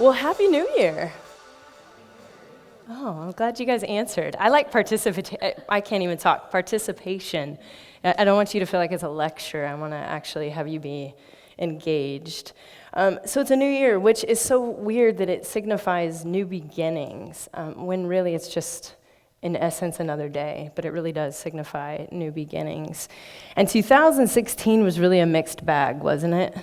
Well, Happy New Year. Oh, I'm glad you guys answered. I like I can't even talk. Participation. I don't want you to feel like it's a lecture. I want to actually have you be engaged. So it's a new year, which is so weird that it signifies new beginnings, when really it's just, in essence, another day, but it really does signify new beginnings. And 2016 was really a mixed bag, wasn't it?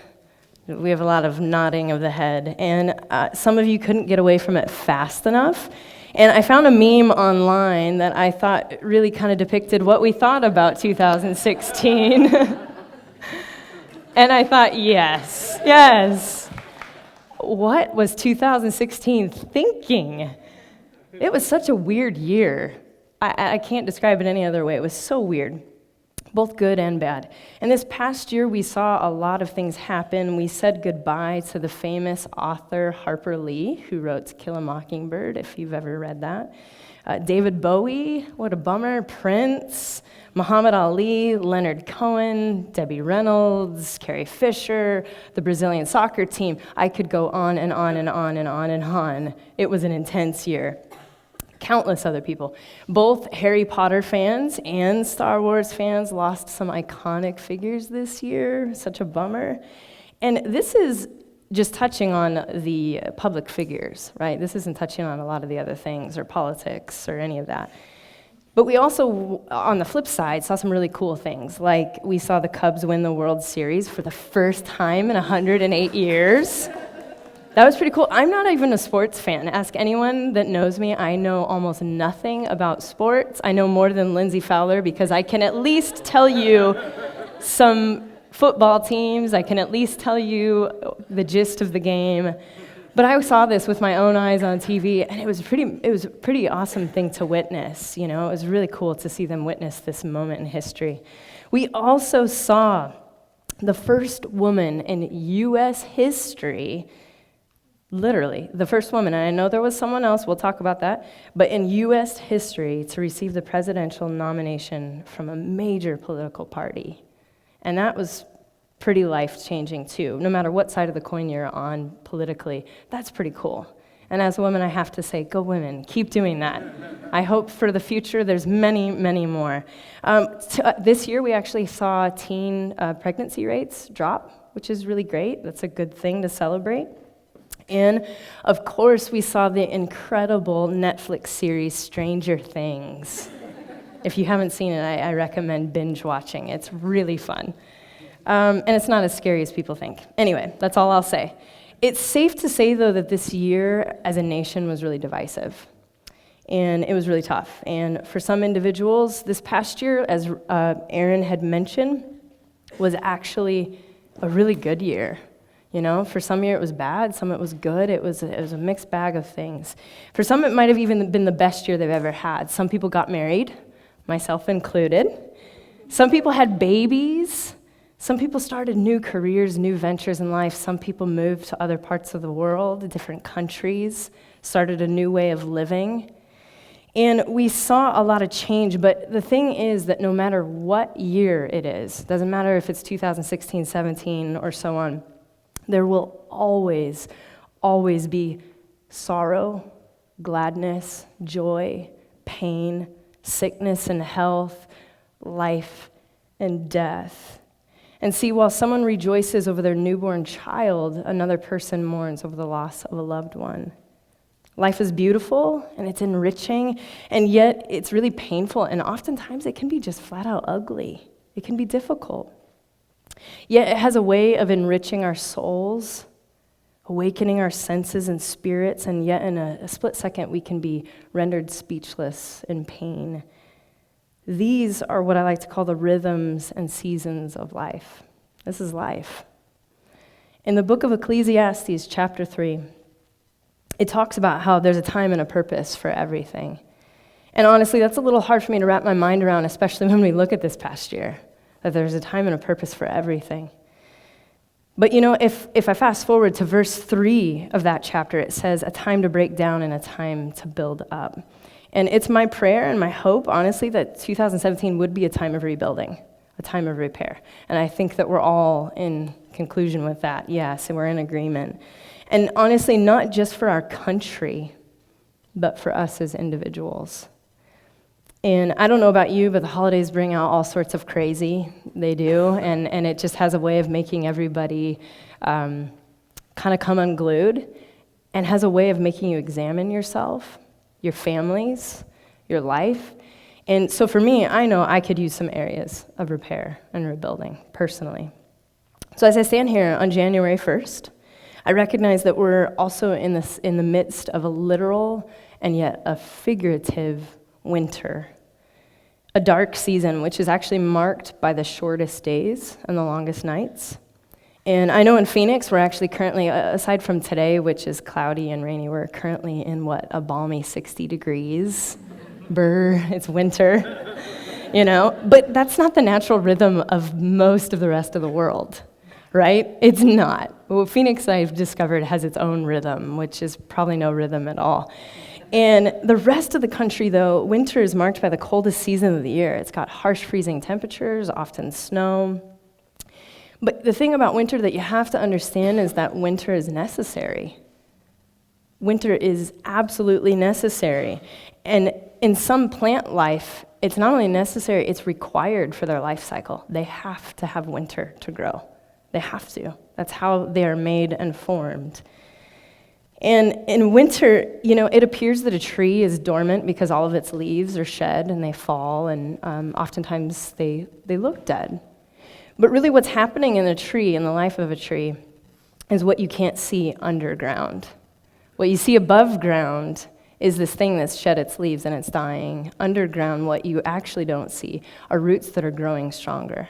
We have a lot of nodding of the head, and some of you couldn't get away from it fast enough. And I found a meme online that I thought really kind of depicted what we thought about 2016. And I thought, yes. What was 2016 thinking? It was such a weird year. I can't describe it any other way. It was so weird, both good and bad. And this past year, we saw a lot of things happen. We said goodbye to the famous author Harper Lee, who wrote To Kill a Mockingbird, if you've ever read that. David Bowie, what a bummer. Prince, Muhammad Ali, Leonard Cohen, Debbie Reynolds, Carrie Fisher, the Brazilian soccer team. I could go on and on and on and on and on. It was an intense year. Countless other people. Both Harry Potter fans and Star Wars fans lost some iconic figures this year. Such a bummer. And this is just touching on the public figures, right? This isn't touching on a lot of the other things or politics or any of that. But we also, on the flip side, saw some really cool things. Like we saw the Cubs win the World Series for the first time in 108 years. That was pretty cool. I'm not even a sports fan. Ask anyone that knows me. I know almost nothing about sports. I know more than Lindsay Fowler because I can at least tell you some football teams. I can at least tell you the gist of the game. But I saw this with my own eyes on TV, and it was a pretty awesome thing to witness. You know, it was really cool to see them witness this moment in history. We also saw the first woman in U.S. history. Literally, the first woman, and I know there was someone else, we'll talk about that, but in U.S. history to receive the presidential nomination from a major political party. And that was pretty life-changing too. No matter what side of the coin you're on politically, that's pretty cool. And as a woman, I have to say, go women, keep doing that. I hope for the future there's many, many more. This year we actually saw teen pregnancy rates drop, which is really great. That's a good thing to celebrate. And, of course, we saw the incredible Netflix series Stranger Things. If you haven't seen it, I recommend binge watching. It's really fun. And it's not as scary as people think. Anyway, that's all I'll say. It's safe to say, though, that this year as a nation was really divisive. And it was really tough. And for some individuals, this past year, as Aaron had mentioned, was actually a really good year. You know, for some year it was bad, some it was good. It was a mixed bag of things. For some it might have even been the best year they've ever had. Some people got married, myself included. Some people had babies. Some people started new careers, new ventures in life. Some people moved to other parts of the world, different countries, started a new way of living. And we saw a lot of change, but the thing is that no matter what year it is, doesn't matter if it's 2016, 17, or so on, there will always, always be sorrow, gladness, joy, pain, sickness and health, life and death. And see, while someone rejoices over their newborn child, another person mourns over the loss of a loved one. Life is beautiful and it's enriching, and yet it's really painful, and oftentimes it can be just flat out ugly. It can be difficult. Yet it has a way of enriching our souls, awakening our senses and spirits, and yet in a split second we can be rendered speechless in pain. These are what I like to call the rhythms and seasons of life. This is life. In the book of Ecclesiastes, chapter 3, it talks about how there's a time and a purpose for everything. And honestly, that's a little hard for me to wrap my mind around, especially when we look at this past year. That there's a time and a purpose for everything. But you know, if I fast forward to verse 3 of that chapter, it says, a time to break down and a time to build up. And it's my prayer and my hope, honestly, that 2017 would be a time of rebuilding, a time of repair. And I think that we're all in conclusion with that, yes, and we're in agreement. And honestly, not just for our country, but for us as individuals. And I don't know about you, but the holidays bring out all sorts of crazy. They do. And it just has a way of making everybody kind of come unglued, and has a way of making you examine yourself, your families, your life. And so for me, I know I could use some areas of repair and rebuilding personally. So as I stand here on January 1st, I recognize that we're also in the midst of a literal and yet a figurative winter. A dark season, which is actually marked by the shortest days and the longest nights. And I know in Phoenix, we're actually currently, aside from today, which is cloudy and rainy, we're currently in a balmy 60 degrees. Brr, it's winter, But that's not the natural rhythm of most of the rest of the world, right? It's not. Well, Phoenix, I've discovered, has its own rhythm, which is probably no rhythm at all. And the rest of the country, though, winter is marked by the coldest season of the year. It's got harsh freezing temperatures, often snow. But the thing about winter that you have to understand is that winter is necessary. Winter is absolutely necessary. And in some plant life, it's not only necessary, it's required for their life cycle. They have to have winter to grow. They have to. That's how they are made and formed. And in winter, it appears that a tree is dormant because all of its leaves are shed and they fall, and oftentimes they look dead. But really what's happening in a tree, in the life of a tree, is what you can't see underground. What you see above ground is this thing that's shed its leaves and it's dying. Underground, what you actually don't see are roots that are growing stronger.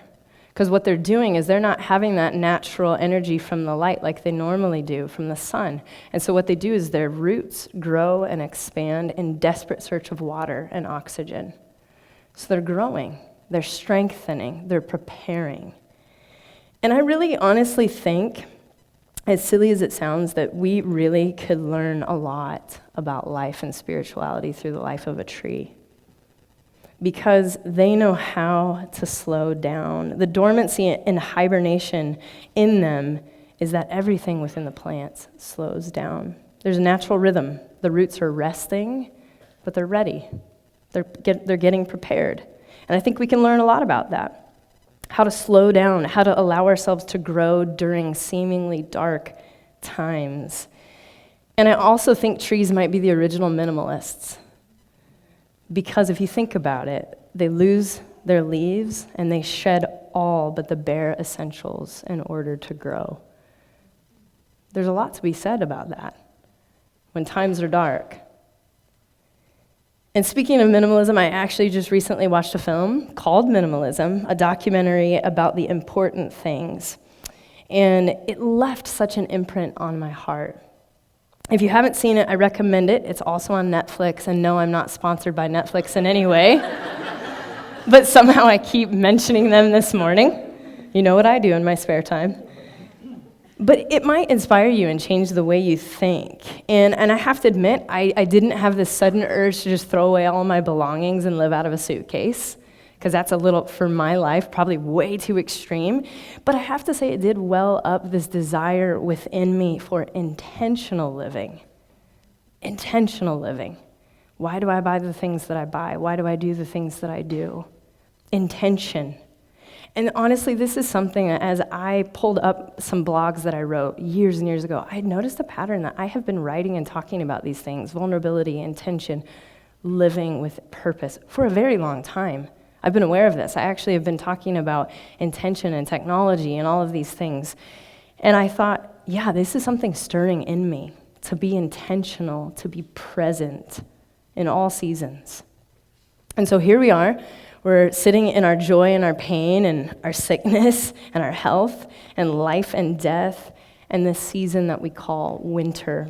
Because what they're doing is they're not having that natural energy from the light like they normally do from the sun. And so what they do is their roots grow and expand in desperate search of water and oxygen. So they're growing, they're strengthening, they're preparing. And I really honestly think, as silly as it sounds, that we really could learn a lot about life and spirituality through the life of a tree. Because they know how to slow down. The dormancy and hibernation in them is that everything within the plants slows down. There's a natural rhythm. The roots are resting, but they're ready. They're getting prepared. And I think we can learn a lot about that. How to slow down, how to allow ourselves to grow during seemingly dark times. And I also think trees might be the original minimalists. Because if you think about it, they lose their leaves and they shed all but the bare essentials in order to grow. There's a lot to be said about that when times are dark. And speaking of minimalism, I actually just recently watched a film called Minimalism, a documentary about the important things. And it left such an imprint on my heart. If you haven't seen it, I recommend it. It's also on Netflix, and no, I'm not sponsored by Netflix in any way. But somehow I keep mentioning them this morning. You know what I do in my spare time. But it might inspire you and change the way you think. And I have to admit, I didn't have this sudden urge to just throw away all my belongings and live out of a suitcase, because that's a little, for my life, probably way too extreme. But I have to say it did well up this desire within me for intentional living. Intentional living. Why do I buy the things that I buy? Why do I do the things that I do? Intention. And honestly, this is something that as I pulled up some blogs that I wrote years and years ago, I had noticed a pattern that I have been writing and talking about these things, vulnerability, intention, living with purpose, for a very long time. I've been aware of this. I actually have been talking about intention and technology and all of these things. And I thought, yeah, this is something stirring in me, to be intentional, to be present in all seasons. And so here we are. We're sitting in our joy and our pain and our sickness and our health and life and death and this season that we call winter.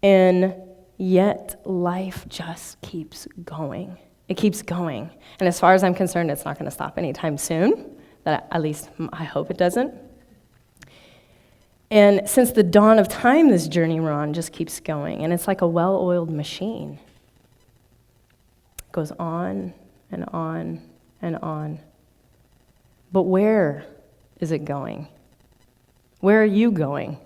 And yet life just keeps going. It keeps going. And as far as I'm concerned, it's not going to stop anytime soon. That at least I hope it doesn't. And since the dawn of time, this journey we're on just keeps going. And it's like a well-oiled machine. It goes on and on and on. But where is it going? Where are you going?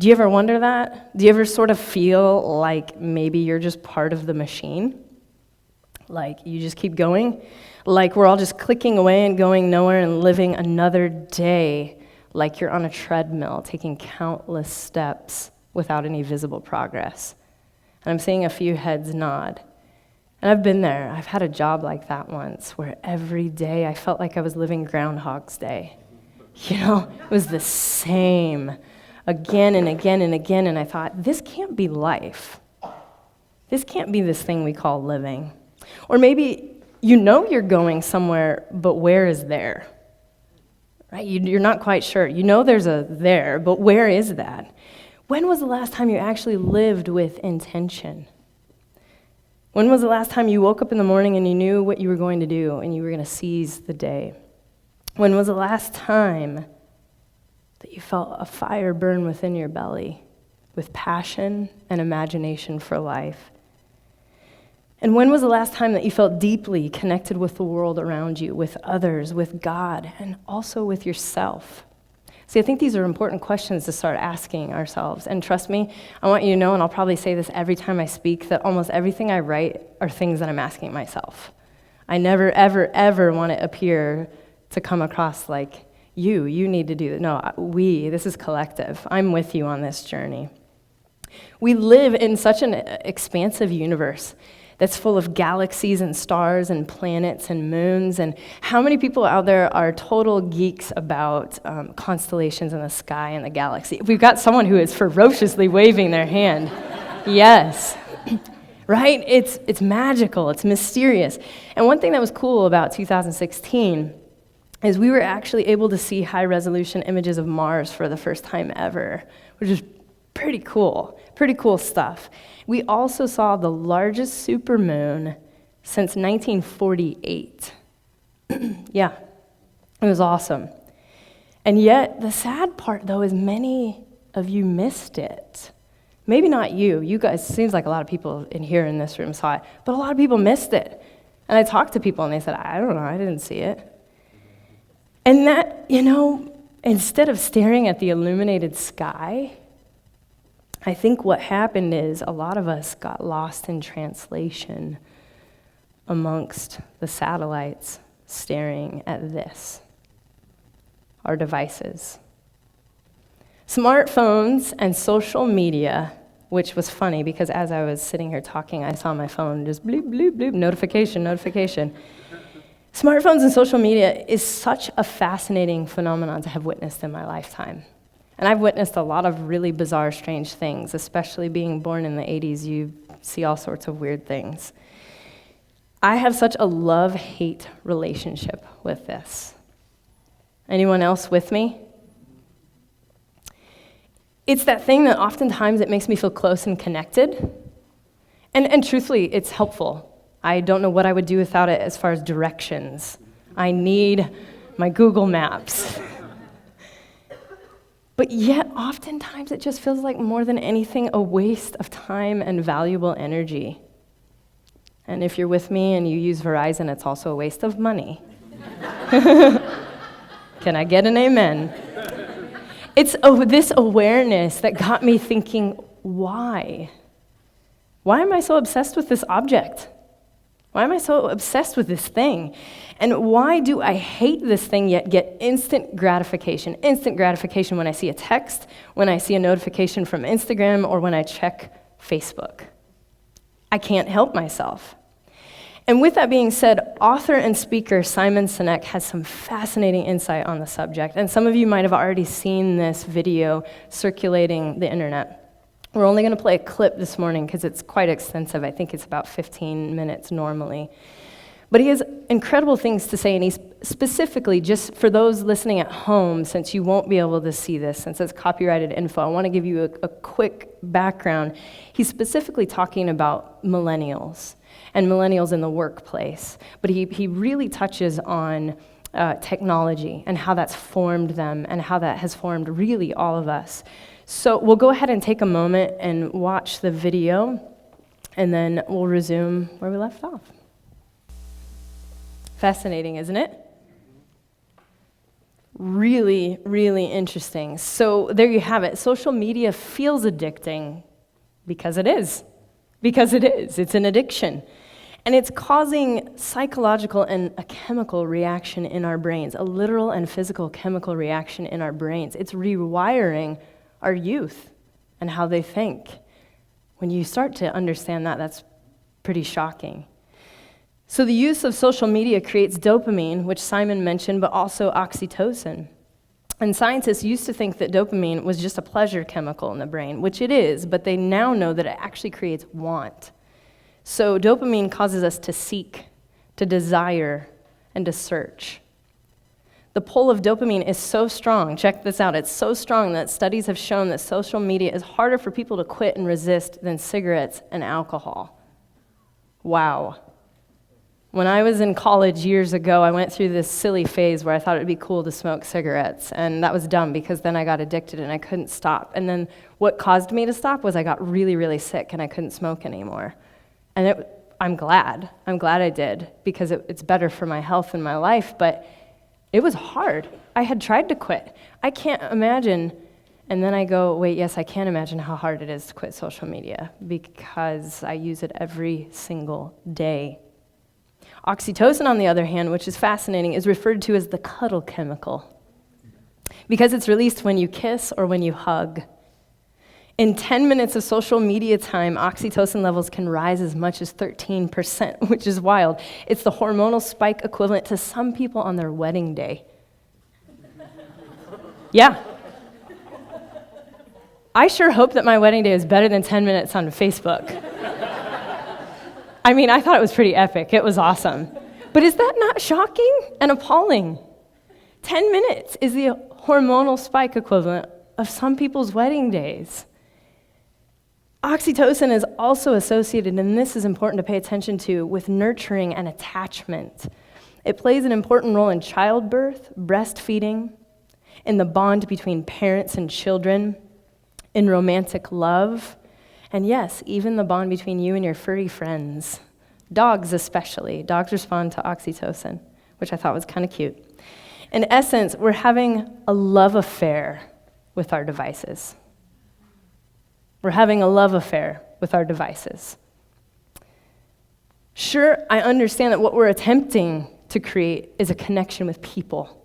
Do you ever wonder that? Do you ever sort of feel like maybe you're just part of the machine? Like you just keep going? Like we're all just clicking away and going nowhere and living another day like you're on a treadmill, taking countless steps without any visible progress. And I'm seeing a few heads nod. And I've been there. I've had a job like that once where every day I felt like I was living Groundhog's Day. You know, it was the same again and again and again. And I thought, this can't be life. This can't be this thing we call living. Or maybe you know you're going somewhere, but where is there? Right? You're not quite sure. You know there's a there, but where is that? When was the last time you actually lived with intention? When was the last time you woke up in the morning and you knew what you were going to do and you were going to seize the day? When was the last time that you felt a fire burn within your belly with passion and imagination for life? And when was the last time that you felt deeply connected with the world around you, with others, with God, and also with yourself? See, I think these are important questions to start asking ourselves. And trust me, I want you to know, and I'll probably say this every time I speak, that almost everything I write are things that I'm asking myself. I never, ever, ever want to appear to come across like, you need to do that. No, this is collective. I'm with you on this journey. We live in such an expansive universe that's full of galaxies and stars and planets and moons. And how many people out there are total geeks about constellations in the sky and the galaxy? We've got someone who is ferociously waving their hand. Yes. Right? It's magical. It's mysterious. And one thing that was cool about 2016 is we were actually able to see high-resolution images of Mars for the first time ever, which is pretty cool stuff. We also saw the largest supermoon since 1948. Yeah, it was awesome. And yet, the sad part, though, is many of you missed it. Maybe not you. You guys, seems like a lot of people in here in this room saw it, but a lot of people missed it. And I talked to people, and they said, I don't know, I didn't see it. And that, instead of staring at the illuminated sky, I think what happened is a lot of us got lost in translation amongst the satellites staring at this, our devices. Smartphones and social media, which was funny because as I was sitting here talking, I saw my phone just bloop, bloop, bloop, notification. Smartphones and social media is such a fascinating phenomenon to have witnessed in my lifetime. And I've witnessed a lot of really bizarre, strange things, especially being born in the 80s. You see all sorts of weird things. I have such a love-hate relationship with this. Anyone else with me? It's that thing that oftentimes it makes me feel close and connected. And truthfully, it's helpful. I don't know what I would do without it as far as directions. I need my Google Maps. But yet, oftentimes, it just feels like more than anything a waste of time and valuable energy. And if you're with me and you use Verizon, it's also a waste of money. Can I get an amen? It's this awareness that got me thinking, why? Why am I so obsessed with this object? Why am I so obsessed with this thing? And why do I hate this thing yet get instant gratification? Instant gratification when I see a text, when I see a notification from Instagram, or when I check Facebook. I can't help myself. And with that being said, author and speaker Simon Sinek has some fascinating insight on the subject. And some of you might have already seen this video circulating the internet. We're only going to play a clip this morning because it's quite extensive. I think it's about 15 minutes normally. But he has incredible things to say, and he's specifically, just for those listening at home, since you won't be able to see this, since it's copyrighted info, I want to give you a quick background. He's specifically talking about millennials, and millennials in the workplace. But he really touches on technology and how that's formed them and how that has formed really all of us. So we'll go ahead and take a moment and watch the video, and then we'll resume where we left off. Fascinating, isn't it? Really, really interesting. So there you have it. Social media feels addicting because it is. Because it is. It's an addiction. And it's causing psychological and a chemical reaction in our brains, a literal and physical chemical reaction in our brains. It's rewiring our youth and how they think. When you start to understand that, that's pretty shocking. So the use of social media creates dopamine, which Simon mentioned, but also oxytocin. And scientists used to think that dopamine was just a pleasure chemical in the brain, which it is, but they now know that it actually creates want. So dopamine causes us to seek, to desire, and to search. The pull of dopamine is so strong, check this out, it's so strong that studies have shown that social media is harder for people to quit and resist than cigarettes and alcohol. Wow. When I was in college years ago, I went through this silly phase where I thought it would be cool to smoke cigarettes, and that was dumb because then I got addicted and I couldn't stop. And then what caused me to stop was I got really, really sick and I couldn't smoke anymore. And I'm glad I did, because it's better for my health and my life, but it was hard. I had tried to quit. I can't imagine, and then I go, wait, yes, I can imagine how hard it is to quit social media because I use it every single day. Oxytocin, on the other hand, which is fascinating, is referred to as the cuddle chemical because it's released when you kiss or when you hug. In 10 minutes of social media time, oxytocin levels can rise as much as 13%, which is wild. It's the hormonal spike equivalent to some people on their wedding day. Yeah. I sure hope that my wedding day is better than 10 minutes on Facebook. I mean, I thought it was pretty epic. It was awesome. But is that not shocking and appalling? 10 minutes is the hormonal spike equivalent of some people's wedding days. Oxytocin is also associated, and this is important to pay attention to, with nurturing and attachment. It plays an important role in childbirth, breastfeeding, in the bond between parents and children, in romantic love, and yes, even the bond between you and your furry friends. Dogs especially. Dogs respond to oxytocin, which I thought was kind of cute. In essence, we're having a love affair with our devices. We're having a love affair with our devices. Sure, I understand that what we're attempting to create is a connection with people,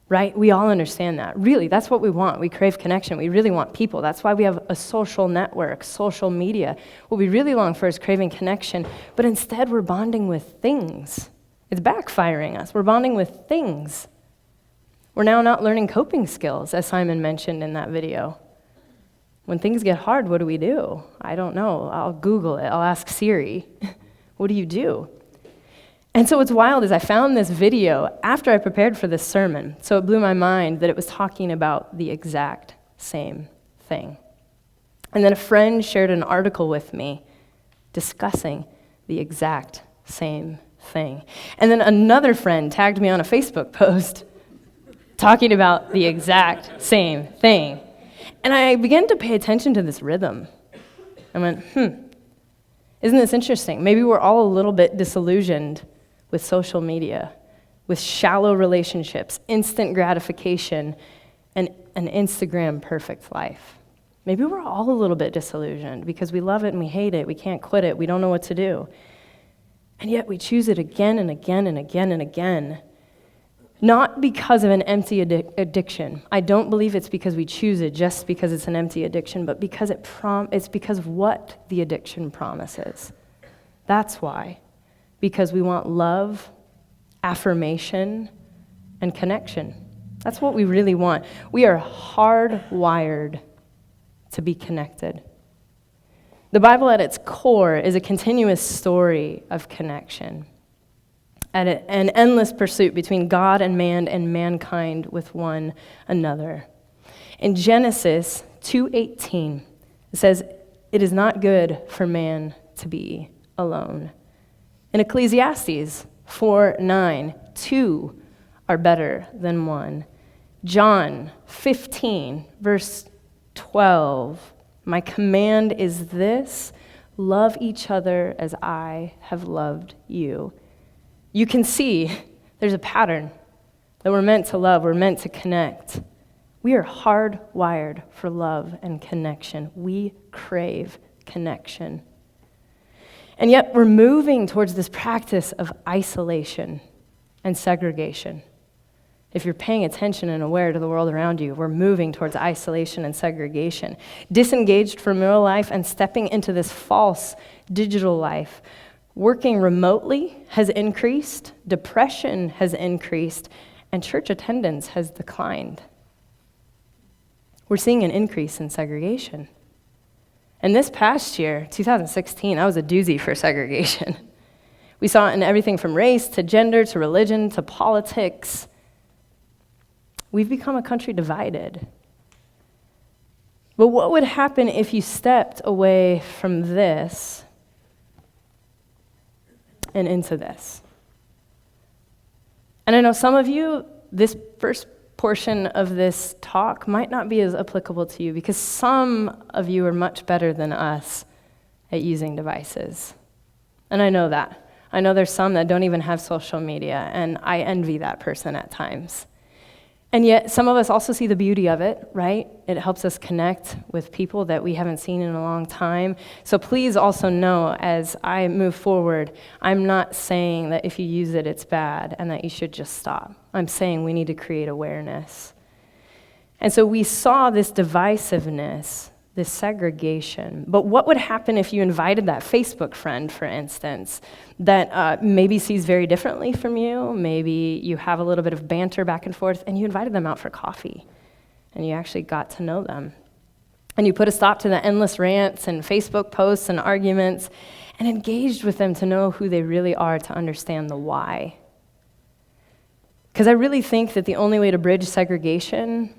right? We all understand that. Really, that's what we want. We crave connection. We really want people. That's why we have a social network, social media. What we really long for is craving connection, but instead we're bonding with things. It's backfiring us. We're bonding with things. We're now not learning coping skills, as Simon mentioned in that video. When things get hard, what do? I don't know. I'll Google it. I'll ask Siri. What do you do? And so what's wild is I found this video after I prepared for this sermon, so it blew my mind that it was talking about the exact same thing. And then a friend shared an article with me discussing the exact same thing. And then another friend tagged me on a Facebook post talking about the exact same thing. And I began to pay attention to this rhythm. I went, isn't this interesting? Maybe we're all a little bit disillusioned with social media, with shallow relationships, instant gratification, and an Instagram perfect life. Maybe we're all a little bit disillusioned because we love it and we hate it, we can't quit it, we don't know what to do. And yet we choose it again and again and again and again. Not because of an empty addiction. I don't believe it's because we choose it just because it's an empty addiction, but because it's because of what the addiction promises. That's why. Because we want love, affirmation, and connection. That's what we really want. We are hardwired to be connected. The Bible at its core is a continuous story of connection. An endless pursuit between God and mankind with one another. In Genesis 2:18, it says, "It is not good for man to be alone." In Ecclesiastes 4:9, 2 are better than one. John 15, verse 12, "My command is this, love each other as I have loved you." You can see there's a pattern that we're meant to love, we're meant to connect. We are hardwired for love and connection. We crave connection. And yet we're moving towards this practice of isolation and segregation. If you're paying attention and aware to the world around you, we're moving towards isolation and segregation. Disengaged from real life and stepping into this false digital life. Working remotely has increased, depression has increased, and church attendance has declined. We're seeing an increase in segregation. And this past year, 2016, that was a doozy for segregation. We saw it in everything from race to gender to religion to politics. We've become a country divided. But what would happen if you stepped away from this and into this? And I know some of you, this first portion of this talk might not be as applicable to you because some of you are much better than us at using devices. And I know that. I know there's some that don't even have social media, and I envy that person at times. And yet, some of us also see the beauty of it, right? It helps us connect with people that we haven't seen in a long time. So please also know, as I move forward, I'm not saying that if you use it, it's bad and that you should just stop. I'm saying we need to create awareness. And so we saw this divisiveness, this segregation. But what would happen if you invited that Facebook friend, for instance, that maybe sees very differently from you, maybe you have a little bit of banter back and forth, and you invited them out for coffee, and you actually got to know them. And you put a stop to the endless rants and Facebook posts and arguments, and engaged with them to know who they really are, to understand the why. Because I really think that the only way to bridge segregation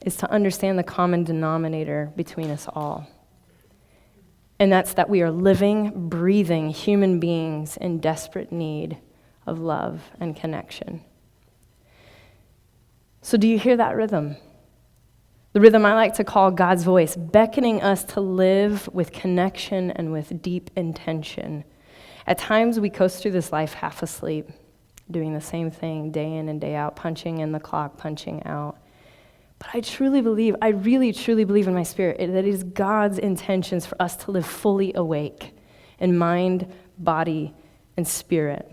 is to understand the common denominator between us all. And that's that we are living, breathing human beings in desperate need of love and connection. So do you hear that rhythm? The rhythm I like to call God's voice, beckoning us to live with connection and with deep intention. At times we coast through this life half asleep, doing the same thing day in and day out, punching in the clock, punching out. But I really truly believe in my spirit that it is God's intentions for us to live fully awake in mind, body, and spirit.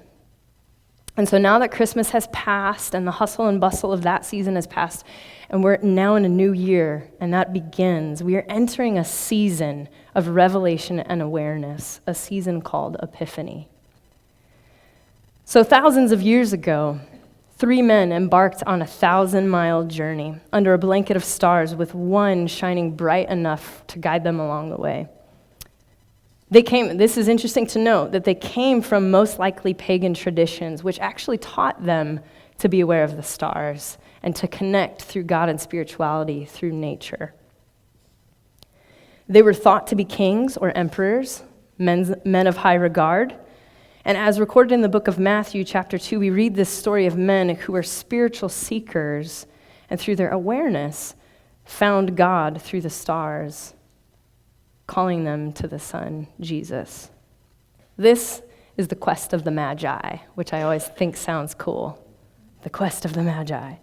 And so now that Christmas has passed and the hustle and bustle of that season has passed, and we're now in a new year, and that begins, we are entering a season of revelation and awareness, a season called Epiphany. So thousands of years ago, 3 men embarked on a 1,000-mile journey under a blanket of stars with one shining bright enough to guide them along the way. This is interesting to note, that they came from most likely pagan traditions, which actually taught them to be aware of the stars and to connect through God and spirituality through nature. They were thought to be kings or emperors, men of high regard. And as recorded in the book of Matthew, chapter 2, we read this story of men who were spiritual seekers and through their awareness found God through the stars, calling them to the Son, Jesus. This is the quest of the Magi, which I always think sounds cool. The quest of the Magi.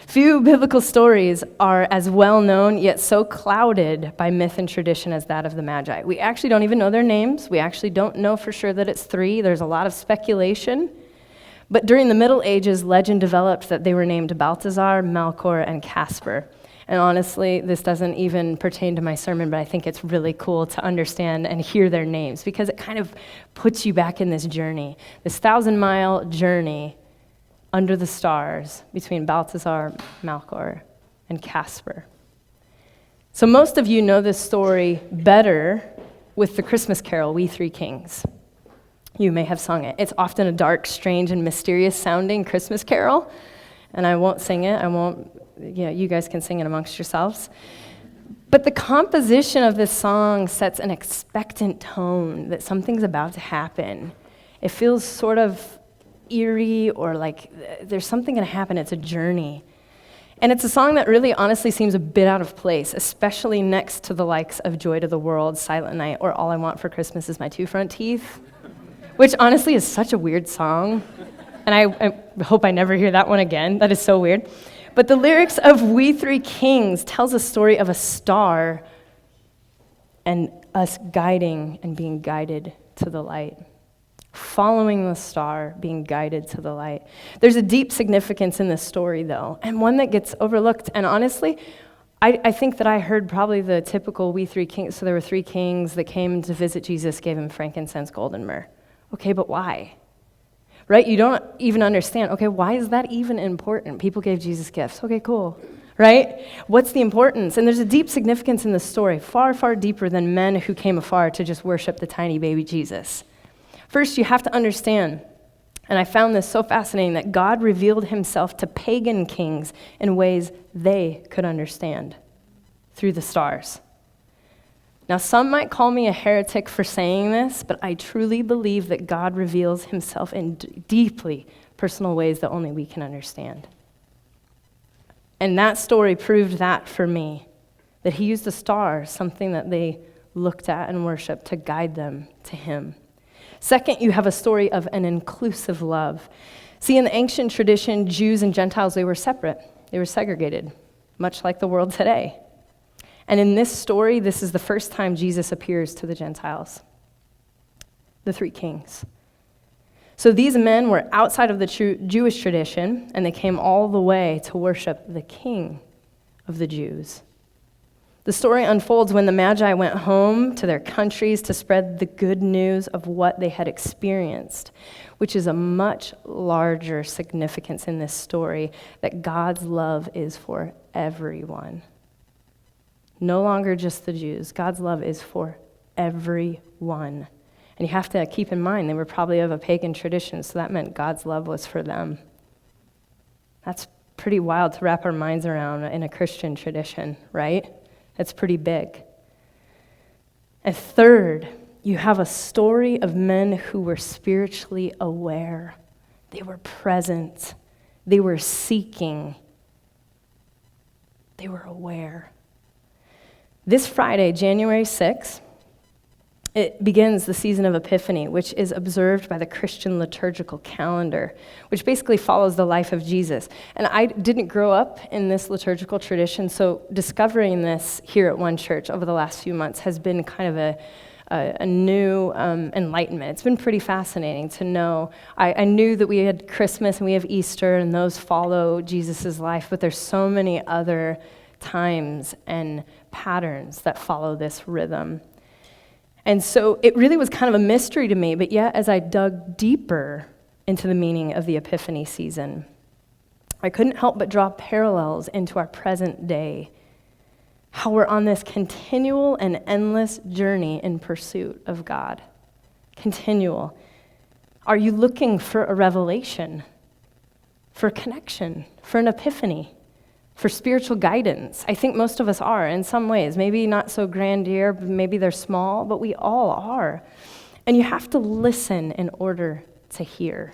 Few biblical stories are as well known, yet so clouded by myth and tradition as that of the Magi. We actually don't even know their names. We actually don't know for sure that it's 3. There's a lot of speculation. But during the Middle Ages, legend developed that they were named Balthazar, Melchior, and Caspar. And honestly, this doesn't even pertain to my sermon, but I think it's really cool to understand and hear their names because it kind of puts you back in this journey, this 1,000-mile journey under the stars between Balthazar, Melchior, and Caspar. So most of you know this story better with the Christmas carol, We Three Kings. You may have sung it. It's often a dark, strange, and mysterious-sounding Christmas carol, and I won't sing it. You guys can sing it amongst yourselves. But the composition of this song sets an expectant tone that something's about to happen. It feels sort of eerie or like there's something going to happen. It's a journey. And it's a song that really honestly seems a bit out of place, especially next to the likes of Joy to the World, Silent Night, or All I Want for Christmas is My Two Front Teeth, which honestly is such a weird song. And I hope I never hear that one again. That is so weird. But the lyrics of We Three Kings tells a story of a star and us guiding and being guided to the light. Following the star, being guided to the light. There's a deep significance in this story, though, and one that gets overlooked. And honestly, I think that I heard probably the typical We Three Kings. So there were three kings that came to visit Jesus, gave him frankincense, gold, and myrrh. Okay, but why? Right? You don't even understand. Okay, why is that even important? People gave Jesus gifts. Okay, cool. Right? What's the importance? And there's a deep significance in the story, far, far deeper than men who came afar to just worship the tiny baby Jesus. First, you have to understand, and I found this so fascinating, that God revealed himself to pagan kings in ways they could understand through the stars. Now, some might call me a heretic for saying this, but I truly believe that God reveals himself in deeply personal ways that only we can understand. And that story proved that for me, that he used the stars, something that they looked at and worshiped, to guide them to him. Second, you have a story of an inclusive love. See, in the ancient tradition, Jews and Gentiles, they were separate. They were segregated, much like the world today. And in this story, this is the first time Jesus appears to the Gentiles, the three kings. So these men were outside of the Jewish tradition, and they came all the way to worship the King of the Jews. The story unfolds when the Magi went home to their countries to spread the good news of what they had experienced, which is a much larger significance in this story, that God's love is for everyone. No longer just the Jews. God's love is for everyone. And you have to keep in mind, they were probably of a pagan tradition, so that meant God's love was for them. That's pretty wild to wrap our minds around in a Christian tradition, right? That's pretty big. And third, you have a story of men who were spiritually aware. They were present. They were seeking. They were aware. This Friday, January 6th, it begins the season of Epiphany, which is observed by the Christian liturgical calendar, which basically follows the life of Jesus. And I didn't grow up in this liturgical tradition, so discovering this here at One Church over the last few months has been kind of a new enlightenment. It's been pretty fascinating to know. I knew that we had Christmas and we have Easter, and those follow Jesus' life, but there's so many other times and patterns that follow this rhythm. And so it really was kind of a mystery to me, but yet as I dug deeper into the meaning of the Epiphany season, I couldn't help but draw parallels into our present day, how we're on this continual and endless journey in pursuit of God. Continual. Are you looking for a revelation, for a connection, for an epiphany, for spiritual guidance? I think most of us are in some ways. Maybe not so grandier, maybe they're small, but we all are. And you have to listen in order to hear.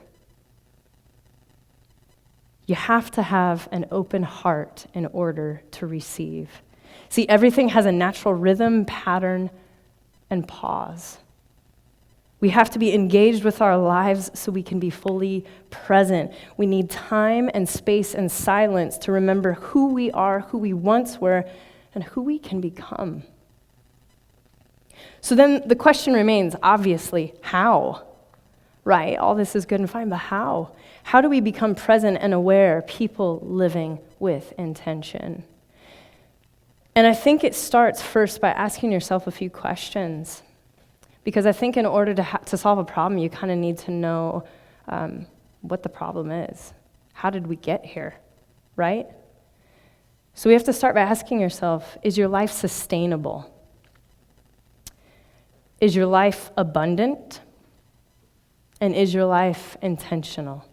You have to have an open heart in order to receive. See, everything has a natural rhythm, pattern, and pause. We have to be engaged with our lives so we can be fully present. We need time and space and silence to remember who we are, who we once were, and who we can become. So then the question remains, obviously, how? Right? All this is good and fine, but how? How do we become present and aware, people living with intention? And I think it starts first by asking yourself a few questions. Because I think in order to solve a problem, you kind of need to know what the problem is. How did we get here, right? So we have to start by asking yourself, is your life sustainable? Is your life abundant? And is your life intentional?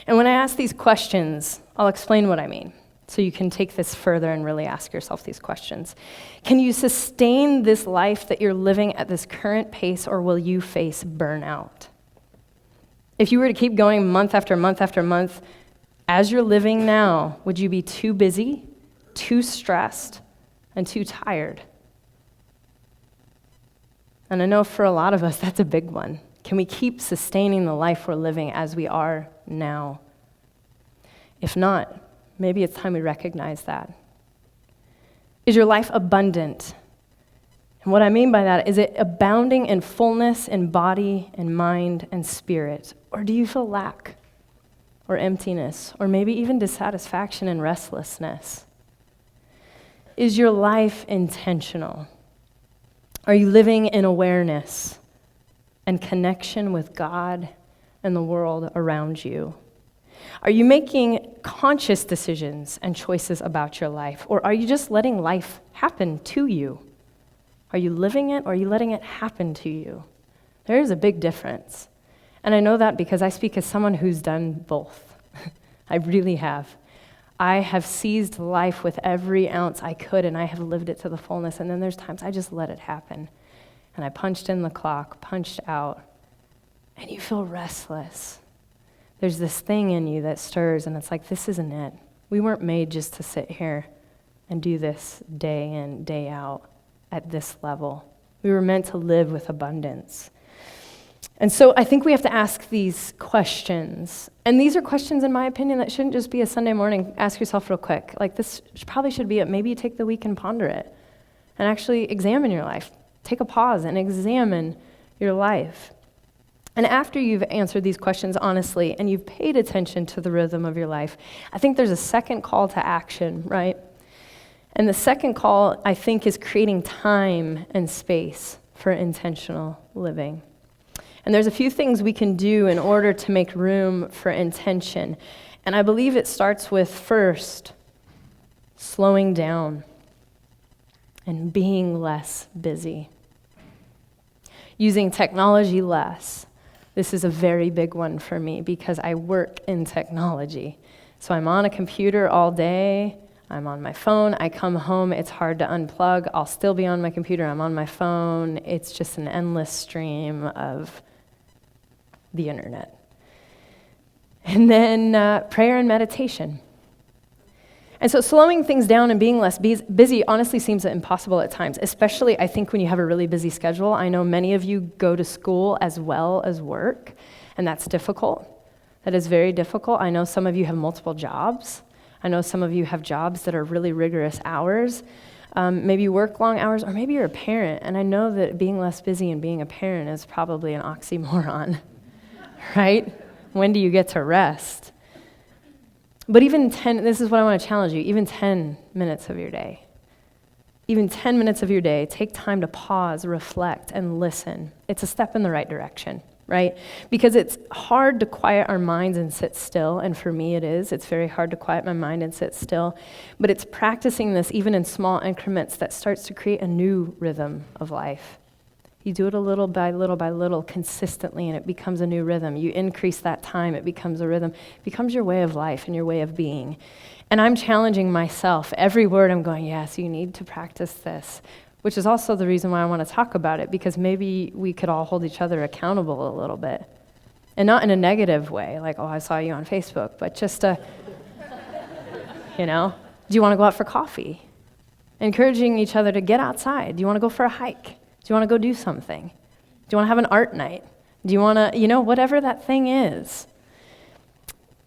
And when I ask these questions, I'll explain what I mean, so you can take this further and really ask yourself these questions. Can you sustain this life that you're living at this current pace, or will you face burnout? If you were to keep going month after month after month, as you're living now, would you be too busy, too stressed, and too tired? And I know for a lot of us, that's a big one. Can we keep sustaining the life we're living as we are now? If not, maybe it's time we recognize that. Is your life abundant? And what I mean by that, is it abounding in fullness in body and mind and spirit? Or do you feel lack or emptiness or maybe even dissatisfaction and restlessness? Is your life intentional? Are you living in awareness and connection with God and the world around you? Are you making conscious decisions and choices about your life, or are you just letting life happen to you? Are you living it, or are you letting it happen to you? There is a big difference. And I know that because I speak as someone who's done both. I really have. I have seized life with every ounce I could, and I have lived it to the fullness. And then there's times I just let it happen. And I punched in the clock, punched out, and you feel restless. There's this thing in you that stirs, and it's like, this isn't it. We weren't made just to sit here and do this day in, day out at this level. We were meant to live with abundance. And so I think we have to ask these questions. And these are questions, in my opinion, that shouldn't just be a Sunday morning, ask yourself real quick. Like, this probably should be it. Maybe you take the week and ponder it and actually examine your life. Take a pause and examine your life. And after you've answered these questions honestly and you've paid attention to the rhythm of your life, I think there's a second call to action, right? And the second call, I think, is creating time and space for intentional living. And there's a few things we can do in order to make room for intention. And I believe it starts with, first, slowing down and being less busy. Using technology less. This is a very big one for me because I work in technology. So I'm on a computer all day, I'm on my phone, I come home, it's hard to unplug, I'll still be on my computer, I'm on my phone, it's just an endless stream of the internet. And then prayer and meditation. And so slowing things down and being less busy honestly seems impossible at times, especially I think when you have a really busy schedule. I know many of you go to school as well as work, and that's difficult. That is very difficult. I know some of you have multiple jobs. I know some of you have jobs that are really rigorous hours. Maybe you work long hours, or maybe you're a parent, and I know that being less busy and being a parent is probably an oxymoron, right? When do you get to rest? But even this is what I want to challenge you, even 10 minutes of your day. Even 10 minutes of your day, take time to pause, reflect, and listen. It's a step in the right direction, right? Because it's hard to quiet our minds and sit still, and for me it is. It's very hard to quiet my mind and sit still. But it's practicing this even in small increments that starts to create a new rhythm of life. You do it a little by little, consistently, and it becomes a new rhythm. You increase that time, it becomes a rhythm. It becomes your way of life and your way of being. And I'm challenging myself. Every word I'm going, yes, you need to practice this, which is also the reason why I want to talk about it, because maybe we could all hold each other accountable a little bit. And not in a negative way, like, oh, I saw you on Facebook, but just do you want to go out for coffee? Encouraging each other to get outside. Do you want to go for a hike? Do you want to go do something? Do you want to have an art night? Do you want to, whatever that thing is.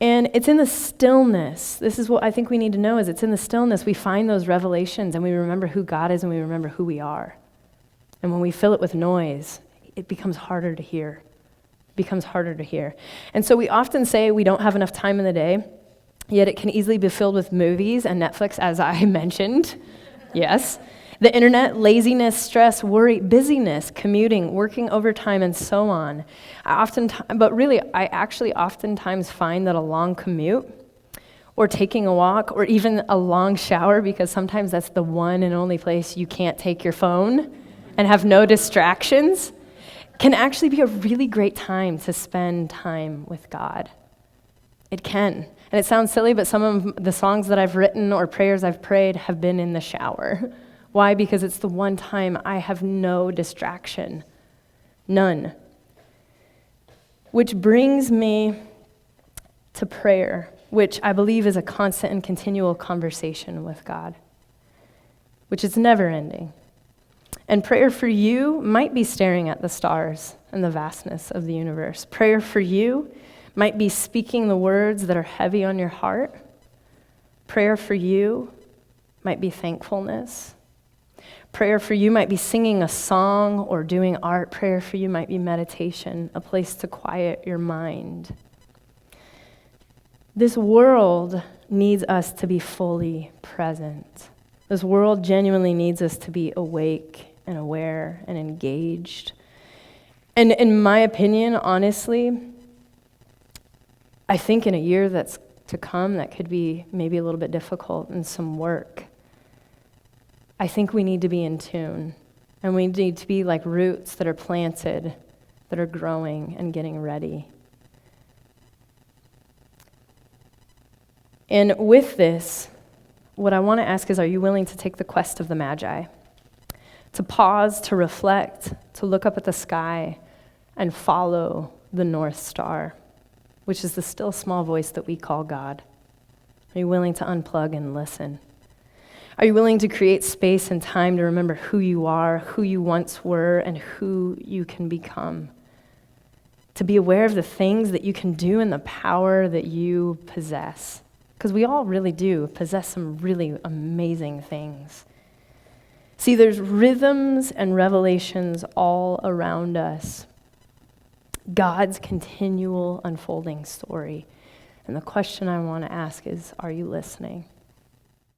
And it's in the stillness. This is what I think we need to know, is it's in the stillness we find those revelations and we remember who God is and we remember who we are. And when we fill it with noise, it becomes harder to hear. It becomes harder to hear. And so we often say we don't have enough time in the day, yet it can easily be filled with movies and Netflix, as I mentioned. Yes. The internet, laziness, stress, worry, busyness, commuting, working overtime, and so on. I actually oftentimes find that a long commute or taking a walk or even a long shower, because sometimes that's the one and only place you can't take your phone and have no distractions, can actually be a really great time to spend time with God. It can. And it sounds silly, but some of the songs that I've written or prayers I've prayed have been in the shower. Why? Because it's the one time I have no distraction. None. Which brings me to prayer, which I believe is a constant and continual conversation with God, which is never ending. And prayer for you might be staring at the stars and the vastness of the universe. Prayer for you might be speaking the words that are heavy on your heart. Prayer for you might be thankfulness. Prayer for you might be singing a song or doing art. Prayer for you might be meditation, a place to quiet your mind. This world needs us to be fully present. This world genuinely needs us to be awake and aware and engaged. And in my opinion, honestly, I think in a year that's to come that could be maybe a little bit difficult and some work, I think we need to be in tune. And we need to be like roots that are planted, that are growing and getting ready. And with this, what I want to ask is, are you willing to take the quest of the Magi? To pause, to reflect, to look up at the sky and follow the North Star, which is the still small voice that we call God. Are you willing to unplug and listen? Are you willing to create space and time to remember who you are, who you once were, and who you can become? To be aware of the things that you can do and the power that you possess. Because we all really do possess some really amazing things. See, there's rhythms and revelations all around us. God's continual unfolding story. And the question I want to ask is, are you listening?